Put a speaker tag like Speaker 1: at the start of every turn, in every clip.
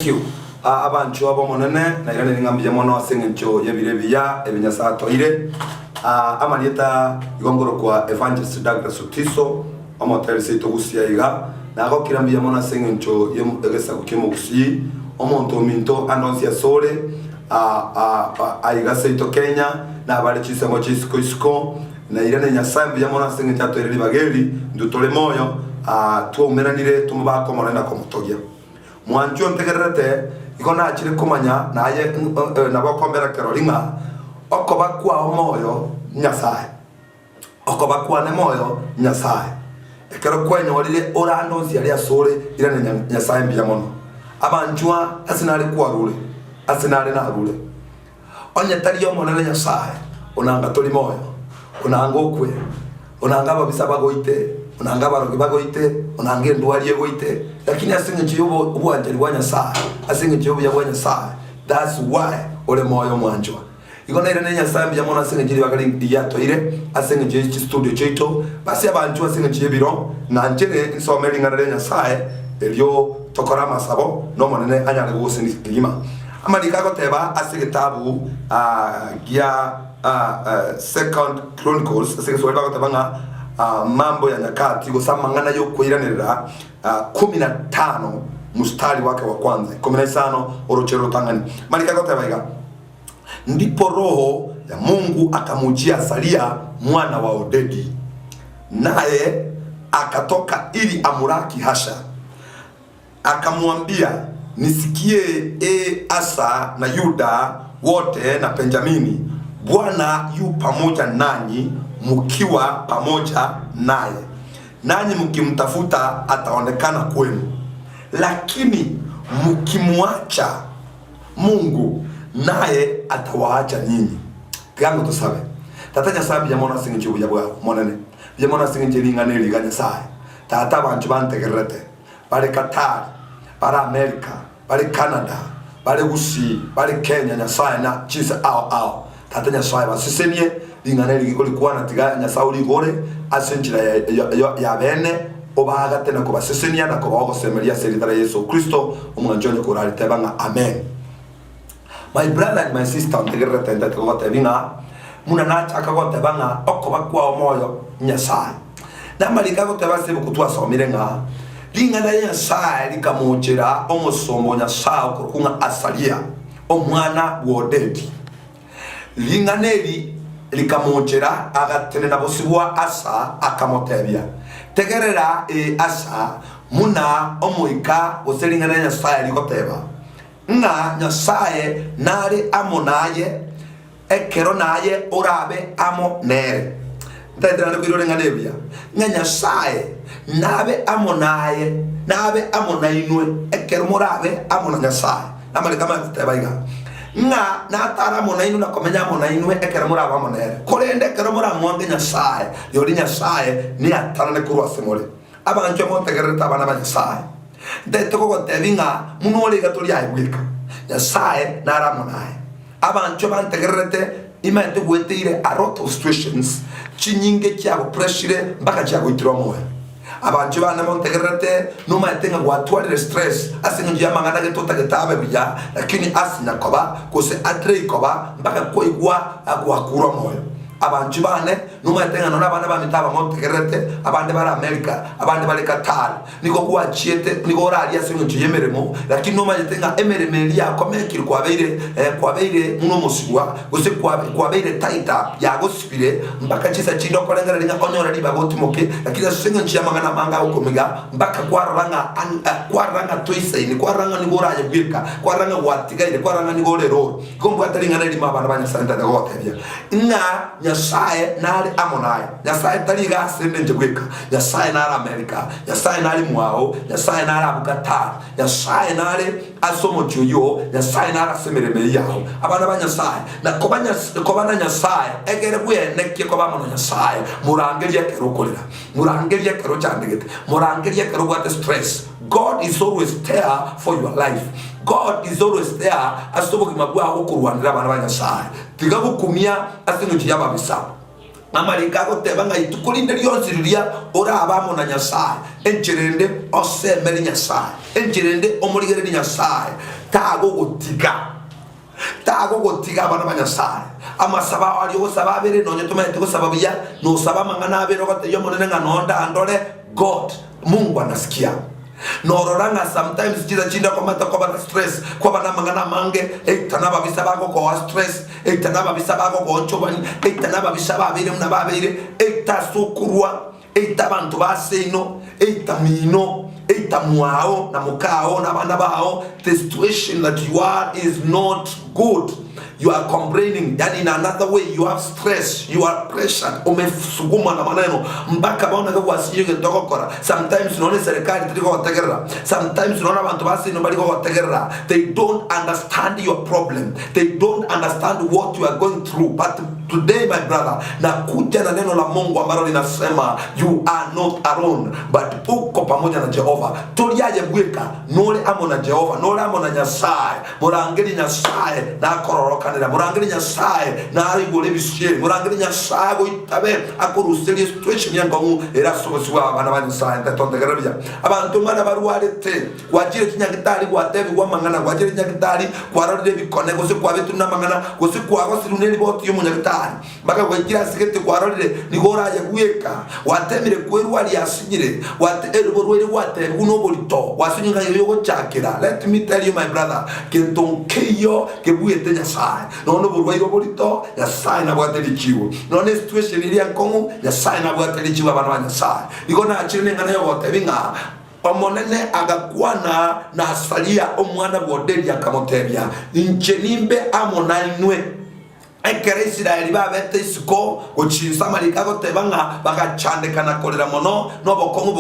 Speaker 1: you. Abantu abo monene na irane ngambiye mono asengencho yebirebiya ebinyasato ire amalieta igongoro kwa Evangelist Douglas Otiso omotel seito gusiaiga nago kirambiye mono asengencho yegesa kukimo gusi omonto minto annoncia sole aiga seito Kenya na bale chisemo chisko na irane nyasambi ya mono asengencho to ire bageli ndutole moyo tuomeranire tumubako monena komutogia mwanjo ntegerete ikona achire kumanya naye nabakombera Carolina okoba kwa moyo nyasaye okoba kwa ne moyo nyasaye ekero kwenye walile orando nsi ya sore ira nyasaye mbya mono abanjwa asinale kwa rule asinale na rule onye tali yo monene nyasaye onanga toli moyo onanga okwe onanga babisaba goite onanga barogi bagoite onanga ndwali yegoite lakini asinge chiyobo ubwanjali bwa nyasaye asinge chiyobo ya bwa nyasaye. That's why ole moyo mwanjwa ikona ire nyasaye mbya mona asinge jiri bakali yato ire asinge jiri studio cheito basi abantu asinge chibiro na njere nsomeli ngare nyasaye elyo tokora masabo no monene anyale gusini kilima amalika ko teba asinge tabu gia Second Chronicles asinge swali ko tebanga mambo ya nyakati gusamangana yo kuiranira 15 mustari wake wa kwanza 15 orochero tangani malika kote baiga ndipo roho ya Mungu akamujia Salia mwana wa Odedi naye akatoka ili amuraki Hasha akamwambia nisikie Asa na Yuda wote na Benjamini Bwana yu pamoja nanyi mkiwa pamoja naye nanyi mkimtafuta ataonekana kwenu lakini mkimwacha Mungu naye atawaacha nyinyi gango tusabe tatanya sabi ya mona singi ya bwa monene ya mona singi lingane liganya sai tata bantu bantegerete bale Qatar para America bale Canada bale Usi bale Kenya nyasaye na chisa ao tatanya sai basisenie lingane ligikoli kuana tiga nyasauli gore asenjira ya bene obaga tena ko basesenia na ko bago semeria seritara Yesu Kristo umwanjonye ko rali tebanga amen. My brother and my sister ntegerere tenda ko tebinga muna nacha akago tebanga okoba kwa moyo nyasaye na malika ko tebase bukutwa somirenga lingana nyasaye likamujira omosombo nyasaye ko kunga Asalia omwana wodedi linganeli likamujira agatene nabosibwa Asa akamotebya tegerera Asa muna omuika oselingana nyasaye likoteba nga nyasaye nari amonaye ekero naye orabe amo nere ndadira ndikiro nganebya nga nyasaye nabe amonaye nabe amonainwe ekero morabe amona nyasaye namalika matebaiga nga natara monainu na komenya monainu ekera muraba monere korende kera muramwange nyasaye yori nyasaye ni atarane kurwa semole abantu montegereta abana ba nyasaye ndetoko gotevinga munole gatoli ayibwika nyasaye naramonaye abantu bantegerete imante gwetire a lot of situations chinyinge cyabo pressure mbaka cyabo itromoya abantu bana montegerete numa yatenga gwatwalire stress asingi yamangana getota getabe bya lakini asinya koba kose adre koba mpaka ko igwa agwakura moyo abantu bane numa yatenga nona bana bamitaba montegerete abande bara America abande bale Qatar niko kuwa chiete niko rali asingi yemeremo lakini numa yatenga emeremeli yakomekiri kwa beire muno musibwa gose kwa beire taita yagospire mpaka chisa chindo kolengera linga onyora liba gotimoke lakini asingi nchiyamangana manga ukomiga mpaka kwa ranga toise ni kwa ranga nigora yebirka kwa ranga watigaire kwa ranga nigorero kombo atalinga nali mabana banya santa da gotebya nga nyasaye nari amonaye nyasaye taliga sende njebweka nyasaye nari America nyasaye nari mwao nyasaye nari abukata nyasaye nari asomo joyo nyasaye nari asemereme yaho abana banyasaye na kobana nyasaye egere bwe nekke kobamono nyasaye murangeje kerokolera murangeje kero chandegete murangeje kero what stress. God is always there for your life. God is always there asoboki magwa okurwanira abana banyasaye tigabukumia asingi yababisa amarika ko tebanga itukulinde lyonsiriria ora abamo na nyasaye enjerende osemeri nyasaye enjerende omuligere nyasaye tago gotiga abana banyasaye amasaba ali gusaba bere nonye tumete gusaba biya no saba mangana bere gote yo monene nganonda andole God Mungu anasikia nororanga sometimes jida chinda kwa mata kwa bana stress kwa bana mangana mange tanaba bisaba kwa stress tanaba bisaba kwa nchobani tanaba bisaba bere mna babere sukurwa bantu baseno mino muao na mukao na bana bao. The situation that you are is not good. You are complaining, yani in another way you have stress, you are pressured, umesuguma na maneno mpaka baona kwa wasije ndokokora. Sometimes unaona serikali tiko kutegerera, sometimes unaona bantu basi nobody kutegerera. They don't understand your problem, they don't understand what you are going through. But today my brother, nakuja na neno la Mungu ambalo linasema you are not alone, but uko pamoja na Jehova. Tuliaje bweka nole amo na Jehova, nole amo na Nyasaye, murangeli Nyasaye na kororoka murangeli Nyasaye na arigole bishye, murangeli Nyasaye go itabe akoruseli situation yango era soboswa abana ba Nyasaye ndatondegerabya abantu mana baruwarete wajire kinyagitari gwatebi gwamangana wajire kinyagitari kwararire bikone gose kwabetu namangana gose kwago siruneli boti yo munyagitari baka gwagira sigete kwararire nigoraje gweka watemire kweru wali yasinyire watero borwere wate uno bolito wasinyinga yo go chakira. Let me tell you my brother, kentonkeyo kebuete Nyasaye nono borwere bolito Nyasaye na bwateli chiwo nono situation iri yankongu Nyasaye na bwateli chiwo abana ba Nyasaye ikona achirine ngana yo botebinga omonene agakwana na asalia omwana bodeli akamotebya injenimbe amonainwe ekere Israeli babete isiko ochinsa marika gotebanga bagachandekana kolera mono no bokongo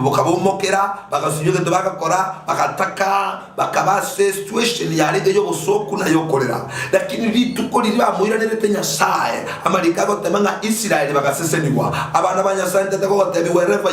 Speaker 1: bokabomokera bagasunyuge to bagakora bagataka bakabase situation yari yo bosoku na yokorera lakini rituko riri bamuira nerete Nyasaye amarika gotebanga Israeli bagaseseniwa abana banyasaye ndete gotebi wherever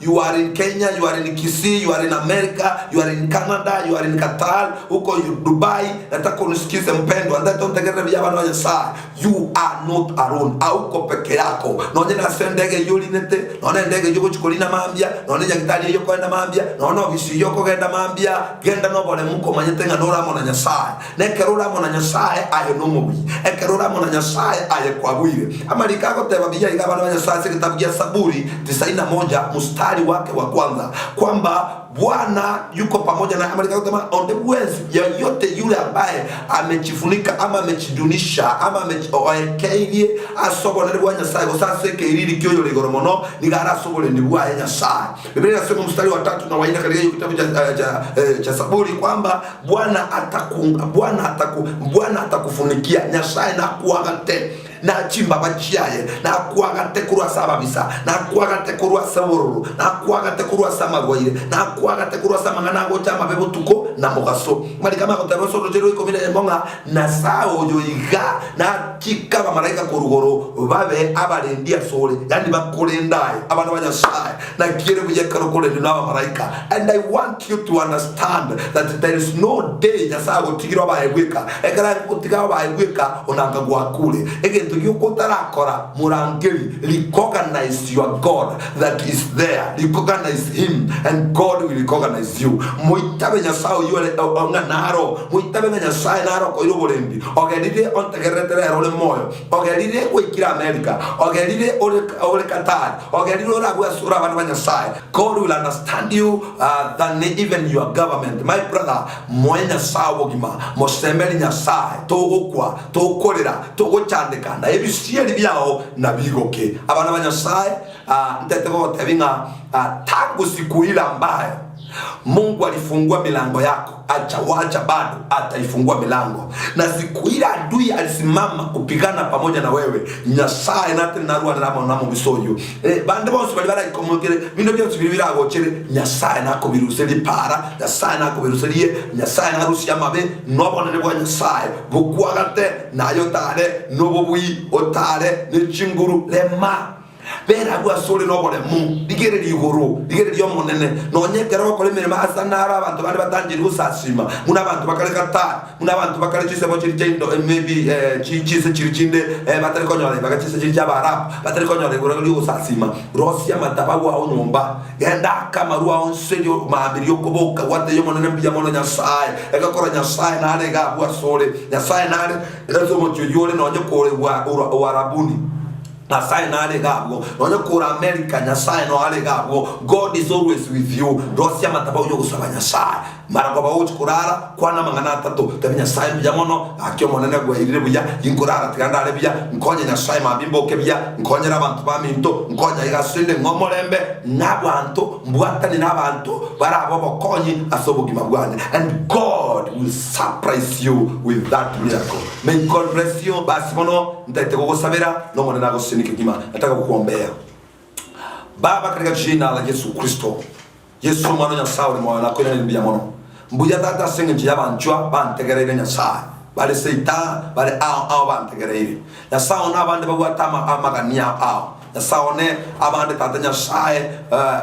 Speaker 1: you are in Kenya, you are in Kisii, you are in America, you are in Canada, you are in Qatar, uko Dubai. Nataka unisikize mpendwa, ndete ontegerebya abana banyasaye. You are not alone. Auko peke yako. None na sendege yoli nete, none ndege yoko chukolina mambia, none nyagitali yoko enda mambia, none obisi yoko genda mambia, genda no bole muko manyetenga nora mona Nyasaye. Nekerora mona Nyasaye aye no mubi. Ekerora mona Nyasaye aye kwabwire. Amarika ko teba bijya igabana ba Nyasaye kitabu ya Saburi 91 mstari wake wa kwanza kwamba Bwana yuko pamoja na Amarika kama on the words yote yule ambaye amejifunika ama amejidunisha ama ameoekeirie asobolere bwa Nyasaye gosase keiriri kyoyo ligoromono nigara asobole ni bwa Nyasaye. Biblia inasema mstari wa 3 na wa 4 katika kitabu cha Saburi kwamba Bwana atakufunikia Nyasaye na kuagate na chimba bachiaye na kuagate kurwa sababisa na kuagate kurwa sabururu na kuagate kurwa samagwaire na kuagate kurwa samangana go chama bebo tuko na mogaso mali kama kotaroso rojero ikomile mbonga na sao yoiga na chika ba malaika korugoro babe abarendia sole yani bakolendai abana ba Nyasaye na kire buje karokole na ba malaika. And I want you to understand that there is no day Nyasaye go tigiro ba egweka ekara go tigiro ba egweka onanga gwa kule murangeli recognize your God that is there, recognize him and God will recognize you. Muitabe Nyasaye yole onga naro muitabe Nyasaye naro ko iroborendi ogerire ontegeretere role moyo ogerire kwikira America ogerire ole Qatar ogerire ora gwasura abana ba Nyasaye. God will understand you than even your government. My brother mwenya sawo gima mosembeli Nyasaye togokwa tokorera togochandeka na ebisieri byao na bigoke abana ba Nyasaye. Ndete bote binga tangu siku ile ambayo Mungu alifungua milango yako, acha bado ataifungua milango. Na siku ile adui alisimama kupigana pamoja na wewe, Nyasaye nate narua namo bisoyo bande bose bali bara ikomokere bino byose bibirago chere Nyasaye nako biruseli para Nyasaye nako biruseliye Nyasaye narusi amabe nobona ne bwa Nyasaye bukwagate nayo tare nobobui otare ne chinguru lema bera bwa sole no bole mu digere ligoro digere yo monene no nyekero ko le mirima asanara abantu bandi batangira usasima muna abantu bakale kata muna abantu bakale chisebo chirigendo maybe chise chiriginde batari konyole bagachise chirigaba rap batari konyole gurali usasima rosia mataba wa onyomba genda kamarua onsedio maabiri yokoboka wate yo monene bya mono nyasaye ekakora nyasaye na ale ga bwa sole nyasaye na ale ezo mo yole no nyekore wa arabuni Nyasaye na ale gabo onye kura America nyasaye no ale gabo. God is always with you. Rosia mataba uyo gusaba nyasaye mara kwa uchi kurara kwana mangana atatu tabi nyasaye byamono akyo monene gwa irire buya inkurara tiganda ale bya nkonye nyasaye mabimbo kebya nkonye abantu baminto nkonye igasinde ngomorembe n'abantu mbwatani n'abantu barabo bokonyi asobugima bwane, and God will surprise you with that miracle. May God bless you. Basi mono ntaite kugusabira no mone nago sinike kima nataka kukuombea. Baba, katika jina la Yesu Kristo, Yesu mwana nyasaye mwana kwenda nibya mono mbuya tata senge njya banjwa bantegerere nyasaye bale seita bale ao bantegerere nyasaye n'abandi bagwatama amagania ao nyasaye ne abandi tata nyasaye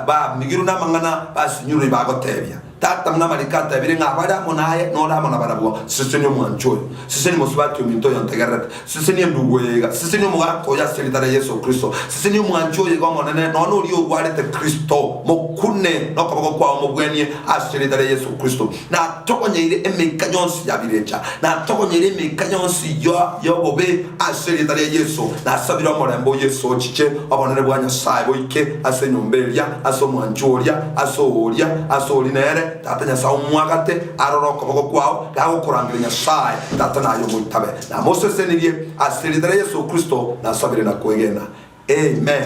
Speaker 1: ba migiru namangana basinyuru bagotebya tata mnamarikata bire ngabada monaye no la mona barabwo siseni mwanchoyo siseni musubati minto yantegerere siseni mdugwega siseni mugako ya selitare Yesu Kristo siseni mwanchoyo kwa monene no ri ogwarete Kristo mokune no kabako kwa mubwenye aselitare Yesu Kristo na tokonyire emekanyonsi yabirecha na tokonyire emekanyonsi yo bobe aselitare Yesu na sabira morembo Yesu chiche abonere bwanya sai boike asenyombelia asomwanchoria asoria asolinere tata nyasaye umwagate aroroko boko kwao gaho kurangira nyasaye tata nayo mutabe na mosesenirie aselitare Yesu Kristo na sabire na kwegena amen.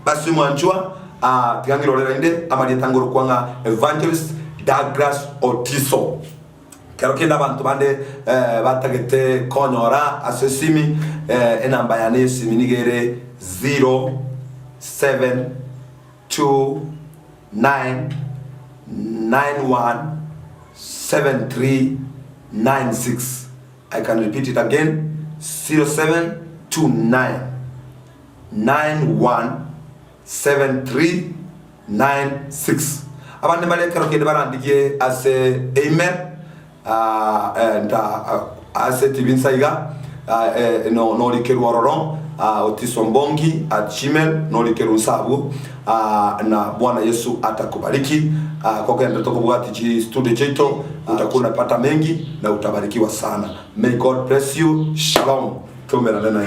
Speaker 1: Basi mwanjwa tigangirorera inde amari tangoro kwanga Evangelist Douglas Otiso kero kenda abantu bande batagete konyora asesimi enamba ya nesi minigere 0729917396. I can repeat it again, 0729917396. Abandi bale kero kende barandiye ase amen and ase tibinsaiga no likeru ororon otisombongi @gmail no likeru sabu na Bwana Yesu atakubariki kwa kwenda tukubwati studio cheto utakuwa unapata mengi na utabarikiwa sana. May God bless you. Shalom. Tumelala na